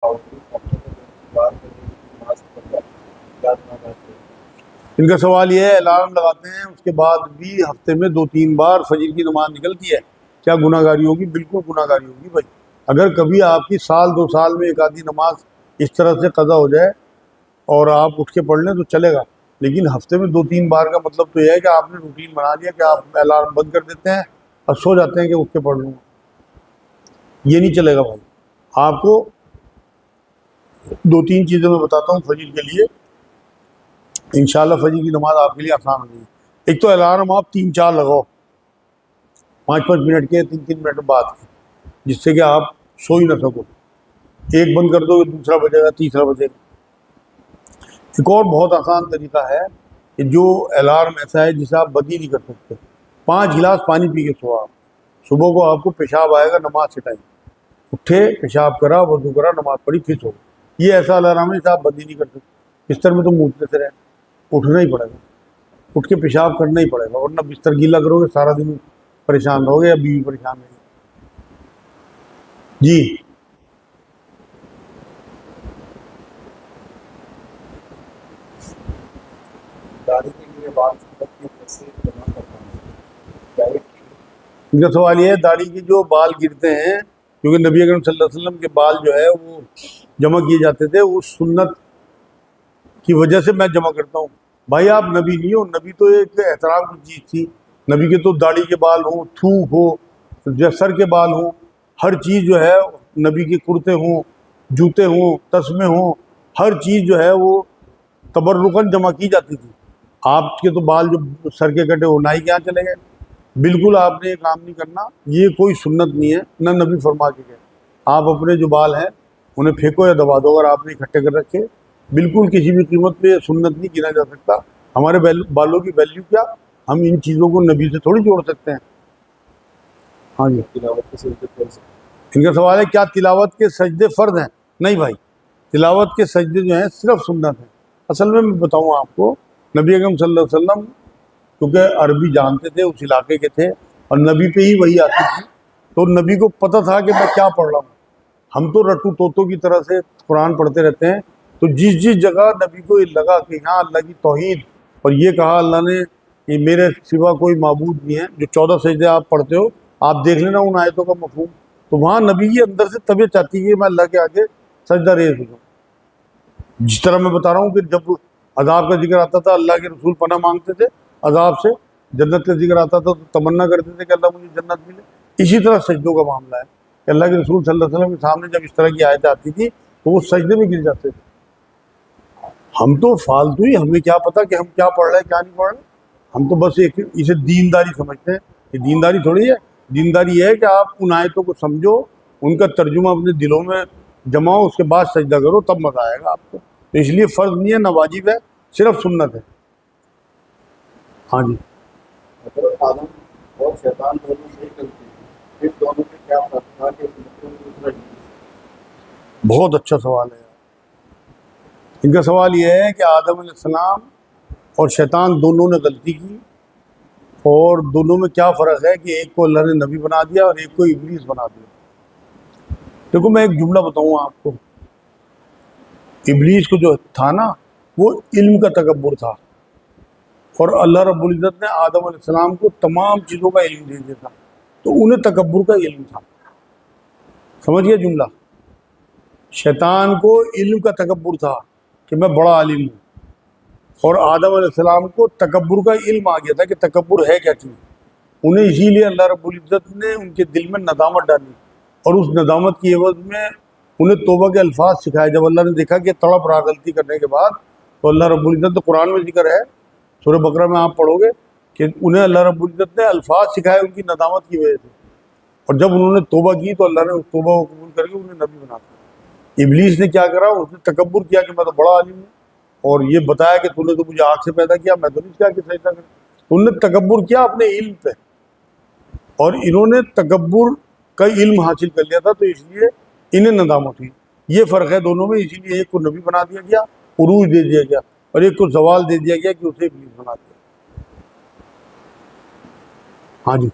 ان کا سوال یہ ہے الارم لگاتے ہیں اس کے بعد بھی ہفتے میں 2-3 بار فجر کی نماز نکلتی ہے، کیا گناہ گاری ہوگی؟ بالکل گناہ گاری ہوگی بھائی۔ اگر کبھی آپ کی 1-2 سال میں ایک آدھی نماز اس طرح سے قضا ہو جائے اور آپ اٹھ کے پڑھ لیں تو چلے گا، لیکن ہفتے میں 2-3 بار کا مطلب تو یہ ہے کہ آپ نے روٹین بنا لیا کہ آپ الارم بند کر دیتے ہیں اور سو جاتے ہیں کہ اٹھ کے پڑھ لوں گا، یہ نہیں چلے گا بھائی۔ آپ کو 2-3 چیزیں میں بتاتا ہوں فجر کے لیے، انشاءاللہ فجر کی نماز آپ کے لیے آسان ہو جائے گی۔ ایک تو الارم آپ 3-4 لگاؤ، 5-5 منٹ کے، 3-3 منٹ بعد کے، جس سے کہ آپ سو ہی نہ سکو۔ ایک بند کر دو دوسرا بجے گا، تیسرا بجے گا۔ ایک اور بہت آسان طریقہ ہے کہ جو الارم ایسا ہے جسے آپ بند ہی نہیں کر سکتے، 5 گلاس پانی پی کے سو آپ، صبح کو آپ کو پیشاب آئے گا نماز سے ٹائم، اٹھے پیشاب کرا وضو کرا نماز پڑھی پھر سو۔ یہ ایسا الارم ہے جسے آپ بند ہی نہیں کر سکتے، بستر میں تو موتنے سے رہے، اٹھنا ہی پڑے گا، اٹھ کے پیشاب کرنا ہی پڑے گا، ورنہ بستر گیلا کرو گے سارا دن پریشان رہو گے یا بیوی پریشان رہے گی۔ جی ان کا سوال یہ ہے داڑھی کے جو بال گرتے ہیں، کیونکہ نبی اکرم صلی اللہ علیہ وسلم کے بال جو ہے وہ جمع کیے جاتے تھے، اس سنت کی وجہ سے میں جمع کرتا ہوں۔ بھائی آپ نبی نہیں ہو، نبی تو ایک احترام کی چیز تھی، نبی کے تو داڑھی کے بال ہوں، تھوک ہو، سر کے بال ہوں، ہر چیز جو ہے نبی کے کرتے ہوں، جوتے ہوں، تسمے ہوں، ہر چیز جو ہے وہ تبرکاً جمع کی جاتی تھی۔ آپ کے تو بال جو سر کے کٹے وہ نائی کے یہاں چلے گئے، بالکل آپ نے یہ کام نہیں کرنا، یہ کوئی سنت نہیں ہے، نہ نبی فرما کے گئے۔ آپ اپنے جو بال ہیں انہیں پھینکو یا دبا دو، اگر آپ نے اکٹھے کر رکھے، بالکل کسی بھی قیمت پہ یہ سنت نہیں گنا جا سکتا۔ ہمارے بالوں کی ویلیو کیا، ہم ان چیزوں کو نبی سے تھوڑی جوڑ سکتے ہیں۔ ہاں جی، ان کا سوال ہے کیا تلاوت کے سجدے فرض ہیں؟ نہیں بھائی، تلاوت کے سجدے جو ہیں صرف سنت ہیں۔ اصل میں بتاؤں آپ کو، نبی اکرم صلی اللہ علیہ وسلم کیونکہ عربی جانتے تھے، اس علاقے کے تھے، اور نبی پہ ہی وہی آتی تھی، تو نبی کو پتہ تھا کہ میں کیا پڑھ رہا ہوں۔ ہم تو رٹو توتوں کی طرح سے قرآن پڑھتے رہتے ہیں، تو جس جگہ نبی کو یہ لگا کہ یہاں اللہ کی توحید، اور یہ کہا اللہ نے کہ میرے سوا کوئی معبود نہیں ہے، جو 14 سجدے آپ پڑھتے ہو، آپ دیکھ لینا ان آیتوں کا مفہوم، تو وہاں نبی کی اندر سے طبیعت چاہتی ہے کہ میں اللہ کے آگے سجدہ ریز ہو جاؤں۔ جس طرح میں بتا رہا ہوں کہ جب عذاب کا ذکر آتا تھا اللہ کے رسول پناہ مانگتے تھے عذاب سے، جنت کا ذکر آتا تھا تو تمنا کرتے تھے کہ اللہ مجھے جنت ملے۔ اسی طرح سجدوں کا معاملہ ہے کہ اللہ کے رسول صلی اللہ علیہ وسلم کے سامنے جب اس طرح کی آیتیں آتی تھی تو وہ سجدے میں گر جاتے تھے۔ ہم تو فالتو ہی، ہمیں کیا پتہ کہ ہم کیا پڑھ رہے ہیں کیا نہیں پڑھ رہے، ہم تو بس ایک اسے دینداری سمجھتے ہیں۔ یہ دینداری تھوڑی ہے، دینداری یہ ہے کہ آپ ان آیتوں کو سمجھو، ان کا ترجمہ اپنے دلوں میں جماؤ، اس کے بعد سجدہ کرو، تب مزہ آئے گا آپ کو۔ تو اس لیے فرض نہیں ہے، نہ واجب ہے، صرف سنت ہے۔ ہاں جی، حضرت آدم اور شیطان دونوں سے غلطی تھی، پھر دونوں میں کیا فرق تھا کہ دوسرا بہت اچھا سوال ہے۔ ان کا سوال یہ ہے کہ آدم علیہ السلام اور شیطان دونوں نے غلطی کی، اور دونوں میں کیا فرق ہے کہ ایک کو اللہ نے نبی بنا دیا اور ایک کو ابلیس بنا دیا۔ دیکھو میں ایک جملہ بتاؤں آپ کو، ابلیس کو جو تھا نا وہ علم کا تکبر تھا، اور اللہ رب العزت نے آدم علیہ السلام کو تمام چیزوں کا علم دے دیا تھا، تو انہیں تکبر کا علم تھا۔ سمجھ گیا جملہ؟ شیطان کو علم کا تکبر تھا کہ میں بڑا عالم ہوں، اور آدم علیہ السلام کو تکبر کا علم آ گیا تھا کہ تکبر ہے کیا چیز۔ انہیں اسی لیے اللہ رب العزت نے ان کے دل میں ندامت ڈالی، اور اس ندامت کی عوض میں انہیں توبہ کے الفاظ سکھائے۔ جب اللہ نے دیکھا کہ تڑپ رہا غلطی کرنے کے بعد، تو اللہ رب العزت تو قرآن میں ذکر ہے، سورہ بقرہ میں آپ پڑھو گے کہ انہیں اللہ رب العزت نے الفاظ سکھائے ان کی ندامت کی وجہ سے، اور جب انہوں نے توبہ کی تو اللہ نے اس توبہ کو قبول کر کے انہیں نبی بنا دیا۔ ابلیس نے کیا کرا، اس نے تکبر کیا کہ میں تو بڑا عالم ہوں، اور یہ بتایا کہ تو نے تو مجھے آگ سے پیدا کیا، میں تو نہیں کیا کہ سجدہ کر۔ انہوں نے تکبر کیا اپنے علم پہ، اور انہوں نے تکبر کا علم حاصل کر لیا تھا، تو اس لیے انہیں ندامت ہوئی۔ یہ فرق ہے دونوں میں، اسی لیے ایک کو نبی بنا دیا گیا، عروج دے دیا گیا، اور ایک کو زوال دے دیا گیا کہ اسے ابلیس بنا دیا۔ ہاں جی،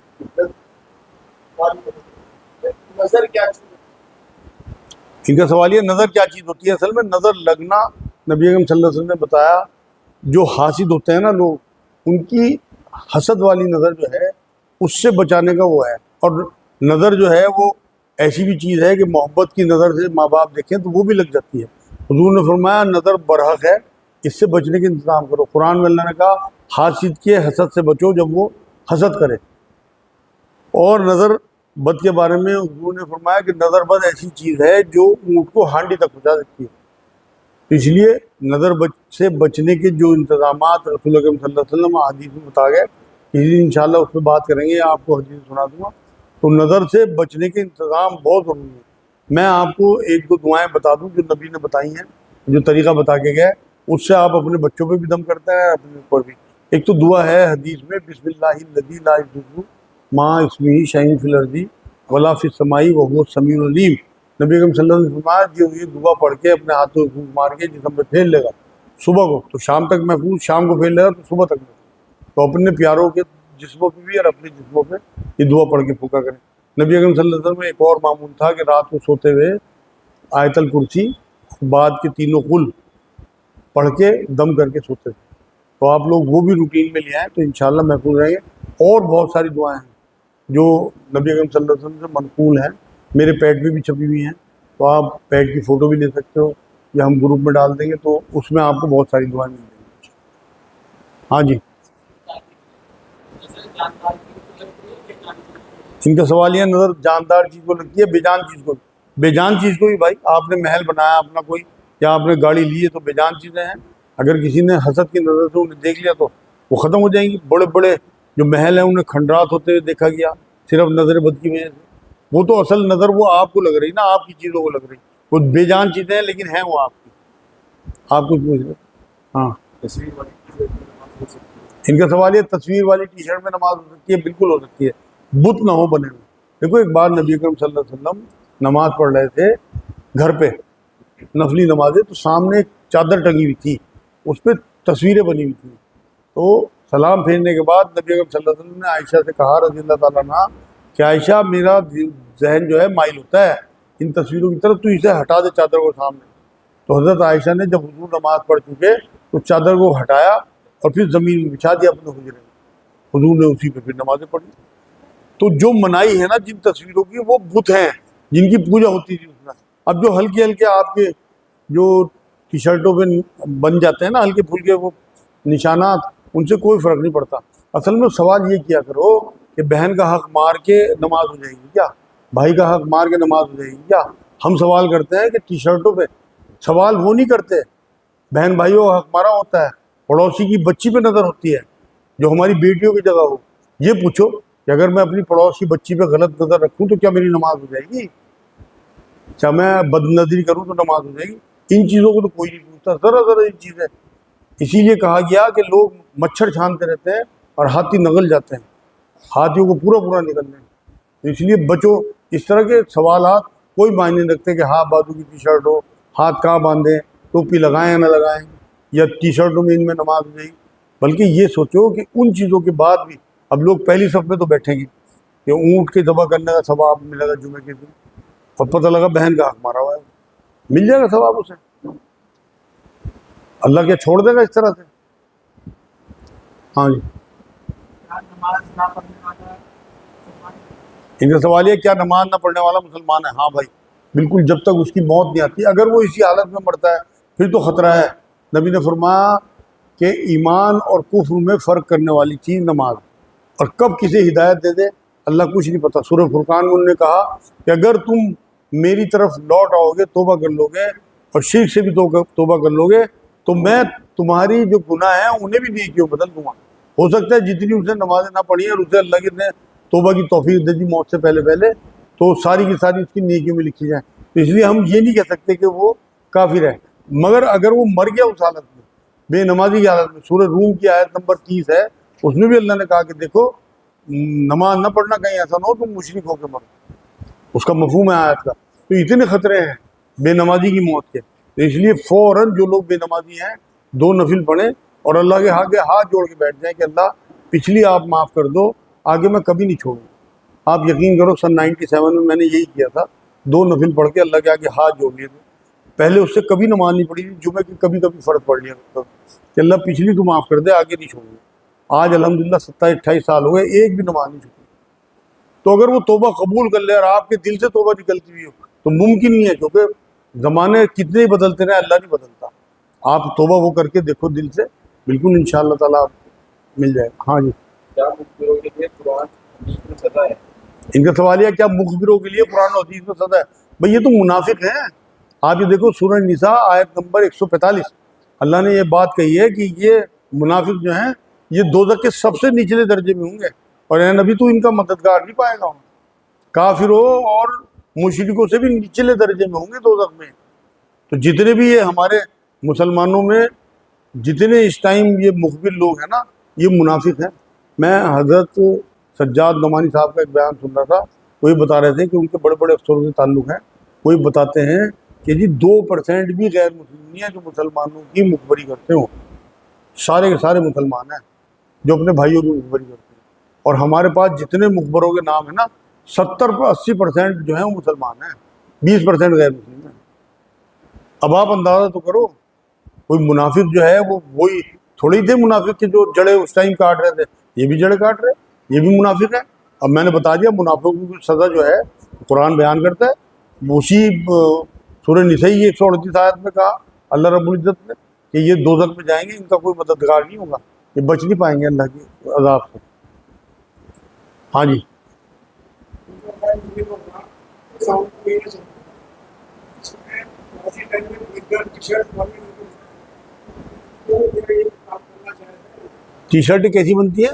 نظر کیا ان کا سوال یہ نظر کیا چیز ہوتی ہے؟ اصل میں نظر لگنا نبی اکرم صلی اللہ علیہ وسلم نے بتایا، جو حاسد ہوتے ہیں نا لوگ، ان کی حسد والی نظر جو ہے اس سے بچانے کا وہ ہے. اور نظر جو ہے وہ ایسی بھی چیز ہے کہ محبت کی نظر سے ماں باپ دیکھیں تو وہ بھی لگ جاتی ہے. حضور نے فرمایا نظر برحق ہے، اس سے بچنے کا انتظام کرو. قرآن میں اللہ نے کہا حاسد کے حسد سے بچو جب وہ حسد کرے. اور نظر بد کے بارے میں حضور نے فرمایا کہ نظر بد ایسی چیز ہے جو اونٹ کو ہانڈی تک پہنچا سکتی ہے. اس لیے نظر سے بچنے کے جو انتظامات رسول اکرم صلی اللہ علیہ وسلم حدیث میں بتا گئے، اسی دن انشاءاللہ اس پہ بات کریں گے، آپ کو حدیث سنا دوں گا. تو نظر سے بچنے کے انتظام بہت ضروری ہے. میں آپ کو ایک دو دعائیں بتا دوں جو نبی نے بتائی ہیں، جو طریقہ بتا کے گئے، اس سے آپ اپنے بچوں پہ بھی دم کرتے ہیں، اپنے اوپر بھی. ایک تو دعا ہے حدیث میں، بسم اللہ الذی لا یضر مع اسمہ شیء فی الارض ولا فی السماء وہو السمیع العلیم. نبی اکرم صلی اللہ علیہ وسلم نے فرمایا یہ دعا پڑھ کے اپنے ہاتھوں سے پھونک مار کے جسم پہ پھیر لے گا صبح کو تو شام تک محفوظ، شام کو پھیر لے گا تو صبح تک محفوظ. تو اپنے پیاروں کے جسموں پہ بھی اور اپنے جسموں پہ یہ دعا پڑھ کے پھونکا کریں. نبی اکرم صلی اللہ علیہ وسلم میں ایک اور معمول تھا کہ رات کو سوتے ہوئے آیت الکرسی بعد کے تینوں قل پڑھ کے دم کر کے سوتے تھے. تو آپ لوگ وہ بھی روٹین میں لے آئیں تو انشاءاللہ محفوظ رہیں گے. اور بہت ساری دعائیں ہیں جو نبی اکرم صلی اللہ علیہ وسلم سے منقول ہیں، میرے پیڈ میں بھی چھپی ہوئی ہیں، تو آپ پیڈ کی فوٹو بھی لے سکتے ہو یا ہم گروپ میں ڈال دیں گے تو اس میں آپ کو بہت ساری دعائیں مل جائیں گی. ہاں جی، ان کا سوال یہ نظر جاندار چیز کو لگتی ہے بے جان چیز کو؟ بے جان چیز کو ہی بھائی، آپ نے محل بنایا اپنا کوئی یا آپ نے گاڑی لی ہے تو بے جان چیزیں ہیں. اگر کسی نے حسد کی نظر سے انہیں دیکھ لیا تو وہ ختم ہو جائیں گی. بڑے بڑے جو محل ہیں انہیں کھنڈرات ہوتے ہوئے دیکھا گیا صرف نظر بد کی وجہ سے. وہ تو اصل نظر وہ آپ کو لگ رہی نا، آپ کی چیزوں کو لگ رہی. وہ بے جان چیزیں ہیں لیکن ہیں وہ آپ کی. آپ کچھ پوچھ رہے؟ ہاں، تصویر والی چیزیں نماز ہو سکتی ہے. ان کا سوال یہ تصویر والی ٹی شرٹ میں نماز ہو سکتی ہے؟ بالکل ہو سکتی ہے، بت نہ ہو بنے ہوئے. دیکھو ایک بار نبی اکرم صلی اللہ علیہ وسلم نماز پڑھ رہے تھے گھر پہ، نفلی نمازیں، تو سامنے ایک چادر ٹنگی ہوئی تھی، اس پہ تصویریں بنی ہوئی تھیں. تو سلام پھیرنے کے بعد نبی اکرم صلی اللہ علیہ وسلم نے عائشہ سے کہا رضی اللہ تعالیٰ عنہ کہ عائشہ میرا ذہن جو ہے مائل ہوتا ہے ان تصویروں کی طرف، تو اسے ہٹا دے چادر کو سامنے. تو حضرت عائشہ نے جب حضور نماز پڑھ چکے تو چادر کو ہٹایا اور پھر زمین میں بچھا دیا اپنے حجرے میں. حضور نے اسی پہ پھر نمازیں پڑھی. تو جو منائی ہے نا جن تصویروں کی، وہ بت ہیں جن کی پوجا ہوتی تھی اس میں. اب جو ہلکے ہلکے آپ کے جو ٹی شرٹوں پہ بن جاتے ہیں نا ہلکے پھلکے وہ نشانات، ان سے کوئی فرق نہیں پڑتا. اصل میں سوال یہ کیا کرو کہ بہن کا حق مار کے نماز ہو جائے گی کیا؟ بھائی کا حق مار کے نماز ہو جائے گی کیا؟ ہم سوال کرتے ہیں کہ ٹی شرٹوں پہ، سوال وہ نہیں کرتے بہن بھائیوں کا حق مارا ہوتا ہے، پڑوسی کی بچی پہ نظر ہوتی ہے جو ہماری بیٹیوں کی جگہ ہو. یہ پوچھو کہ اگر میں اپنی پڑوس کی بچی پہ غلط نظر رکھوں تو کیا میری نماز ہو جائے گی؟ کیا میں بد نظری کروں تو نماز ہو جائے گی؟ ان چیزوں کو تو کوئی نہیں پوچھتا، ذرا ذرا یہ چیز ہے. اسی لیے کہا گیا کہ لوگ مچھر چھانتے رہتے ہیں اور ہاتھی نگل جاتے ہیں، ہاتھیوں کو پورا پورا نگلنے. تو اس لیے بچو اس طرح کے سوالات کوئی معنی نہیں رکھتے کہ ہاں بازو کی ٹی شرٹ ہو، ہاتھ کہاں باندھیں، ٹوپی لگائیں یا نہ لگائیں، یا ٹی شرٹوں میں ان میں نماز ہو جائے گی. بلکہ یہ سوچو کہ ان چیزوں کے بعد بھی اب لوگ پہلی صف میں تو بیٹھیں گے کہ اونٹ کے ذبح کرنے کا ثواب ملے گا جمعے کے دن، اور پتہ لگا بہن کا حق مارا ہوا ہے، مل جائے گا ثواب اسے؟ اللہ کیا چھوڑ دے گا اس طرح سے؟ ہاں جی، ان کا سوال یہ کیا نماز نہ پڑھنے والا مسلمان ہے؟ ہاں بھائی بالکل، جب تک اس کی موت نہیں آتی. اگر وہ اسی حالت میں مرتا ہے پھر تو خطرہ ہے. نبی نے فرمایا کہ ایمان اور کفر میں فرق کرنے والی چیز نماز، اور کب کسے ہدایت دے دے اللہ کچھ نہیں پتہ. سورہ فرقان میں انہوں نے کہا کہ اگر تم میری طرف لوٹ آؤ گے، توبہ کر لو گے اور شرک سے بھی توبہ کر لو گے تو میں تمہاری جو گناہ ہیں انہیں بھی نیکیوں بدل دوں گا. ہو سکتا ہے جتنی اسے نمازیں نہ پڑھی ہیں اور اسے اللہ نے توبہ کی توفیق دے دی موت سے پہلے پہلے تو ساری کی ساری اس کی نیکیوں میں لکھی جائیں. تو اس لیے ہم یہ نہیں کہہ سکتے کہ وہ کافر ہے. مگر اگر وہ مر گیا اس حالت میں، بے نمازی کی حالت میں، سورہ روم کی آیت نمبر 30 ہے، اس میں بھی اللہ نے کہا کہ دیکھو نماز نہ پڑھنا کہیں ایسا نہ ہو تم مشرک ہو کے مرو. اس کا مفہوم ہے آیت کا. تو اتنے خطرے ہیں بے نمازی کی موت کے. تو اس لیے فوراً جو لوگ بے نمازی ہیں 2 نفل پڑھیں اور اللہ کے آگے ہاتھ جوڑ کے بیٹھ جائیں کہ اللہ پچھلی آپ معاف کر دو، آگے میں کبھی نہیں چھوڑوں. آپ یقین کرو سن 97 میں نے یہی کیا تھا. 2 نفل پڑھ کے اللہ کے آگے ہاتھ جوڑ لیے تھے. پہلے اس سے کبھی نماز نہیں پڑھی تھی, جمعے کی کبھی کبھی فرض پڑھ لیا کرتا تھا کہ اللہ پچھلی تو معاف کر دے, آگے نہیں چھوڑوں گا. آج الحمدللہ 27-28 سال ہو گئے, ایک بھی نماز نہیں چھوڑی. تو اگر وہ توبہ قبول کر لے اور آپ کے دل سے توبہ نکلتی ہوئی ہو تو ممکن نہیں ہے, کیونکہ زمانے کتنے ہی بدلتے رہے, اللہ نہیں بدلتا. آپ توبہ وہ کر کے دیکھو دل سے, بالکل انشاءاللہ تعالیٰ آپ کو مل جائے. ہاں جی, کیا مخبروں کے لیے قرآن حدیث میں سزا ہے؟ ان کا سوال یہ کیا مخبروں کے لیے قرآن و حدیث میں سزا ہے؟ بھئی یہ تو منافق ہیں. آپ یہ دیکھو سورہ نساء آیت نمبر 145, اللہ نے یہ بات کہی ہے کہ یہ منافق جو ہیں یہ دوزخ کے سب سے نچلے درجے میں ہوں گے, اور اے نبی تو ان کا مددگار نہیں پائے گا. کافروں اور مشرکوں سے بھی نچلے درجے میں ہوں گے دوزخ میں. تو جتنے بھی یہ ہمارے مسلمانوں میں جتنے اس ٹائم یہ مخبر لوگ ہیں نا, یہ منافق ہیں. میں حضرت سجاد نعمانی صاحب کا ایک بیان سن رہا تھا, وہی بتا رہے تھے کہ ان کے بڑے بڑے افسروں سے تعلق ہیں. وہی بتاتے ہیں کہ جی 2% بھی غیر مسلم نہیں ہے جو مسلمانوں کی مخبری کرتے ہوں. سارے کے سارے مسلمان ہیں جو اپنے بھائیوں کی مخبری کرتے ہیں. اور ہمارے پاس جتنے مخبروں کے نام ہیں نا, 70-80% جو ہیں وہ مسلمان ہیں, 20% غیر مسلم ہیں. اب آپ اندازہ تو کرو, کوئی منافق جو ہے وہ وہی تھوڑی تھے منافق کے جو جڑے اس ٹائم کاٹ رہے تھے, یہ بھی جڑے کاٹ رہے, یہ بھی منافق ہے. اب میں نے بتا دیا منافقوں کی سزا جو ہے قرآن بیان کرتا ہے. اسی سورہ نساء 138 آیت میں کہا اللہ رب العزت نے کہ یہ دوزخ میں جائیں گے, ان کا کوئی مددگار نہیں ہوگا, یہ بچ نہیں پائیں گے اللہ کے عذاب سے. ہاں جی, ٹی شرٹ کیسی بنتی ہے؟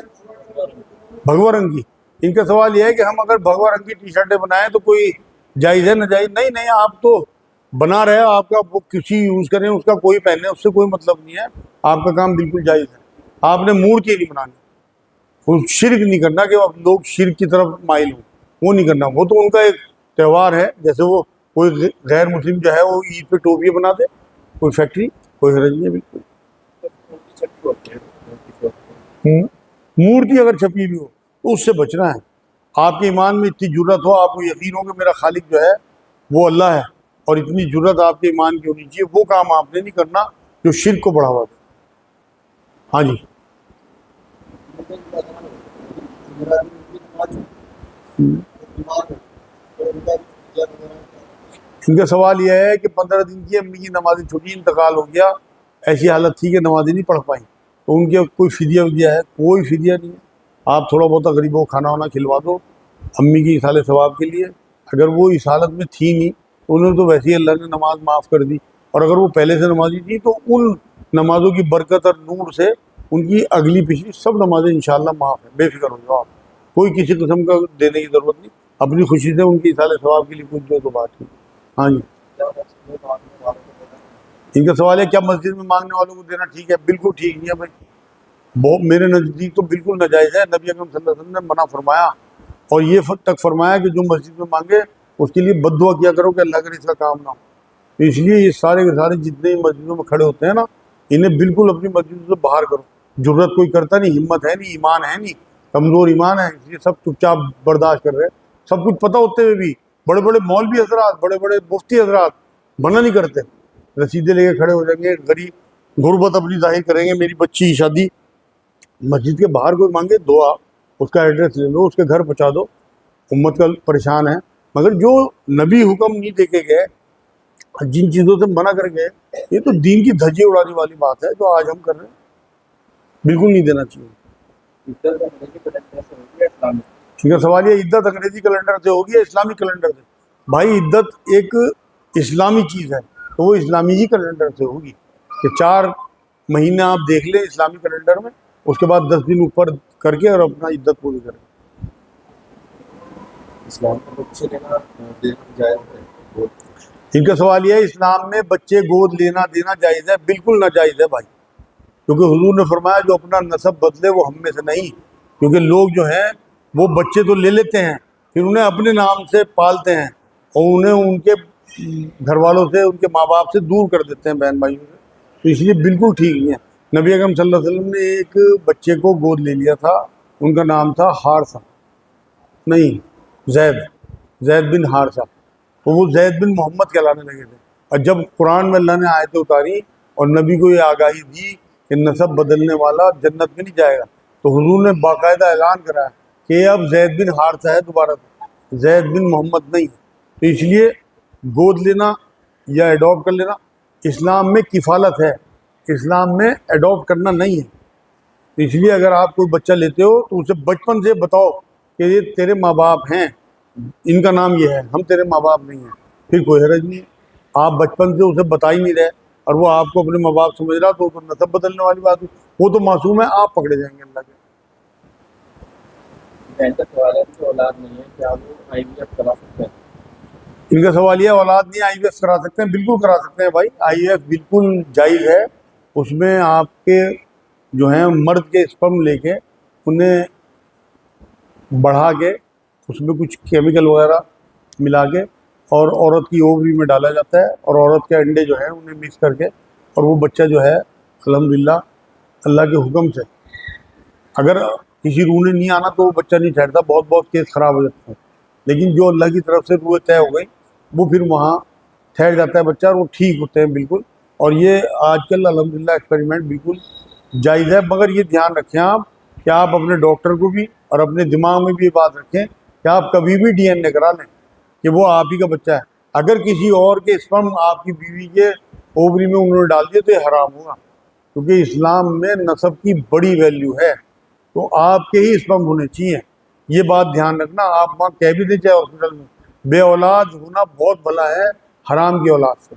بھگوا رنگ کی. ان کا سوال یہ ہے کہ ہم اگر بھگوا رنگ کی ٹی شرٹیں بنائیں تو کوئی جائز ہے ناجائز؟ نہیں, آپ تو بنا رہے ہو, آپ کا وہ کسی یوز کریں, اس کا کوئی پہن لیں, اس سے کوئی مطلب نہیں ہے. آپ کا کام بالکل جائز ہے. آپ نے مورتی نہیں بنانی, وہ شرک نہیں کرنا کہ لوگ شرک کی طرف مائل ہوں, وہ نہیں کرنا. وہ تو ان کا ایک تہوار ہے, جیسے وہ کوئی غیر مسلم جو ہے وہ عید پہ ٹوپیاں بنا دے, کوئی فیکٹری, کوئی حرج نہیں ہے. بالکل مورتی اگر چھپی بھی ہو تو اس سے بچنا ہے. آپ کے ایمان میں اتنی جرت ہو, آپ کو یقین ہو کہ میرا خالق جو ہے وہ اللہ ہے, اور اتنی جرت آپ کے ایمان کی ہونی چاہیے, وہ کام آپ نے نہیں کرنا جو شرک کو بڑھاوا دے. ہاں جی, ان کا سوال یہ ہے کہ 15 دن کی امی کی نمازیں چھٹی, انتقال ہو گیا, ایسی حالت تھی کہ نمازیں نہیں پڑھ پائیں, تو ان کے کوئی فدیہ ودیہ ہے؟ کوئی فدیہ نہیں ہے. آپ تھوڑا بہت غریبوں کو کھانا وانا کھلوا دو امی کی اصال ثواب کے لیے. اگر وہ اس حالت میں تھی نہیں, انہوں نے تو ویسے ہی اللہ نے نماز معاف کر دی, اور اگر وہ پہلے سے نمازی تھی تو ان نمازوں کی برکت اور نور سے ان کی اگلی پچھلی سب نمازیں انشاءاللہ معاف ہیں. بے فکر ہو جاؤ آپ, کوئی کسی قسم کا دینے کی ضرورت نہیں, اپنی خوشی سے ان کی اصال ثواب کے لیے کچھ دو تو بات کی. ہاں جی, ان کا سوال ہے کیا مسجد میں مانگنے والوں کو دینا ٹھیک ہے؟ بالکل ٹھیک نہیں ہے بھائی, بہت میرے نزدیک تو بالکل ناجائز ہے. نبی اکرم صلی اللہ علیہ وسلم نے منع فرمایا, اور یہ تک فرمایا کہ جو مسجد میں مانگے اس کے لیے بد دعا کیا کرو کہ اللہ کرے اس کا کام نہ ہو. تو اس لیے یہ سارے کے سارے جتنے مسجدوں میں کھڑے ہوتے ہیں نا, انہیں بالکل اپنی مسجدوں سے باہر کرو. جرت کوئی کرتا نہیں, ہمت ہے نہیں, ایمان ہے نہیں, کمزور ایمان ہے, اس لیے سب چپ چاپ برداشت کر رہے ہیں. سب کچھ پتہ ہوتے ہوئے بھی بڑے بڑے مولوی حضرات, بڑے بڑے مفتی حضرات منع نہیں کرتے, رسیدیں لے کے کھڑے ہو جائیں گے, غریب غربت اپنی ظاہر کریں گے. میری بچی کی شادی, مسجد کے باہر کوئی مانگے دعا, اس کا ایڈریس لے لو, اس کے گھر پہنچا دو. امت کا پریشان ہے, مگر جو نبی حکم نہیں دے کے گئے, جن چیزوں سے منع کر گئے, یہ تو دین کی دھجے اڑانے والی بات ہے جو آج ہم کر رہے ہیں. بالکل نہیں دینا چاہیے. ٹھیک ہے, سوال یہ عدت انگریزی کیلنڈر سے ہوگی یا اسلامی کیلنڈر سے؟ بھائی عدت ایک اسلامی چیز ہے تو وہ اسلامی ہی کیلنڈر سے ہوگی, کہ 4 مہینے آپ دیکھ لیں اسلامی کیلنڈر میں, اس کے بعد 10 دن اوپر کر کے اور اپنا عدت پوری کریں. اسلام میں بچے لینا دینا جائز ہے؟ ان کا سوال یہ ہے اسلام میں بچے گود لینا دینا جائز ہے؟ بالکل ناجائز ہے بھائی, کیونکہ حضور نے فرمایا جو اپنا نسب بدلے وہ ہم میں سے نہیں. کیونکہ لوگ جو ہیں وہ بچے تو لے لیتے ہیں, پھر انہیں اپنے نام سے پالتے ہیں, اور انہیں ان کے گھر والوں سے, ان کے ماں باپ سے دور کر دیتے ہیں, بہن بھائیوں سے. تو اس لیے بالکل ٹھیک نہیں ہے. نبی اکرم صلی اللہ علیہ وسلم نے ایک بچے کو گود لے لیا تھا, ان کا نام تھا حارثہ, نہیں زید بن حارثہ. تو وہ زید بن محمد کہلانے لگے تھے. اور جب قرآن میں اللہ نے آیتیں اتاری اور نبی کو یہ آگاہی دی کہ نسب بدلنے والا جنت میں نہیں جائے گا، تو حضور نے باقاعدہ اعلان کرایا کہ یہ اب زید بن حارثہ ہے، دوبارہ زید بن محمد نہیں ہے. تو اس لیے گود لینا یا ایڈاپٹ کر لینا اسلام میں کفالت ہے، اسلام میں ایڈاپٹ کرنا نہیں ہے. تو اس لیے اگر آپ کوئی بچہ لیتے ہو تو اسے بچپن سے بتاؤ کہ یہ تیرے ماں باپ ہیں، ان کا نام یہ ہے، ہم تیرے ماں باپ نہیں ہیں، پھر کوئی حرج نہیں ہے. آپ بچپن سے اسے بتا ہی نہیں رہے اور وہ آپ کو اپنے ماں باپ سمجھ رہا تو نسب بدلنے والی بات ہے. وہ تو معصوم ہے، آپ پکڑے جائیں گے اللہ کے. بہن کا سوال ہے کہ اولاد نہیں ہے، کیا وہ آئی وی ایف کرا سکتے ہیں؟ ان کا سوال یہ اولاد نہیں آئی وی ایف کرا سکتے ہیں؟ بالکل کرا سکتے ہیں بھائی. آئی وی ایف بالکل جائز ہے. اس میں آپ کے جو ہیں مرد کے اسپرم لے کے انہیں بڑھا کے اس میں کچھ کیمیکل وغیرہ ملا کے اور عورت کی اووری میں ڈالا جاتا ہے اور عورت کے انڈے جو ہیں انہیں مکس کر کے اور وہ بچہ جو ہے الحمدللہ اللہ کے حکم سے اگر کسی روح نے نہیں آنا تو وہ بچہ نہیں ٹھہرتا. بہت بہت کیس خراب ہو جاتے ہیں، لیکن جو اللہ کی طرف سے روح طے ہو گئی وہ پھر وہاں ٹھہر جاتا ہے بچہ اور وہ ٹھیک ہوتے ہیں بالکل. اور یہ آج کل الحمدللہ ایکسپیریمنٹ بالکل جائز ہے. مگر یہ دھیان رکھیں آپ کہ آپ اپنے ڈاکٹر کو بھی اور اپنے دماغ میں بھی یہ بات رکھیں کہ آپ کبھی بھی ڈی این اے کرا لیں کہ وہ آپ ہی کا بچہ ہے. اگر کسی اور کے اسپرم آپ کی بیوی کے اووری میں انہوں نے ڈال دیے تو یہ حرام ہوگا، کیونکہ اسلام میں نسب کی بڑی ویلیو ہے. تو آپ کے ہی اسپرم ہونے چاہیے، یہ بات دھیان رکھنا. آپ وہاں کہہ بھی دیں چاہے ہاسپٹل میں، بے اولاد ہونا بہت بھلا ہے حرام کی اولاد سے.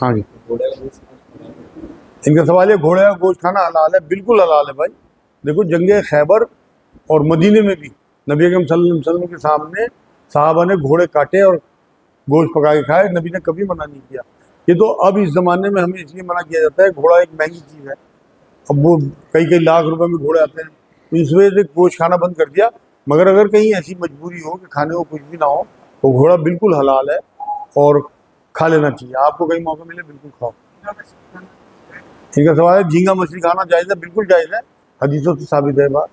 ہاں جی، گھوڑے کا گوشت کھانا ہے؟ ان کا سوال ہے گھوڑے کا گوشت کھانا حلال ہے؟ بالکل حلال ہے بھائی. دیکھو جنگ خیبر اور مدینے میں بھی نبی اکرم صلی اللہ علیہ وسلم کے سامنے صحابہ نے گھوڑے کاٹے اور گوشت پکا کے کھائے، نبی نے کبھی منع نہیں کیا. یہ تو اب اس زمانے میں ہمیں اس لیے منع کیا جاتا ہے، گھوڑا ایک مہنگی چیز ہے، اب وہ کئی لاکھ روپے میں گھوڑے آتے ہیں، تو اس وجہ سے گوشت کھانا بند کر دیا. مگر اگر کہیں ایسی مجبوری ہو کہ کھانے کو کچھ بھی نہ ہو تو گھوڑا بالکل حلال ہے اور کھا لینا چاہیے. آپ کو کہیں موقع ملے بالکل کھاؤ. ان کا سوال ہے جھینگا مچھلی کھانا جائز ہے؟ بالکل جائز ہے، حدیثوں سے ثابت ہے بات.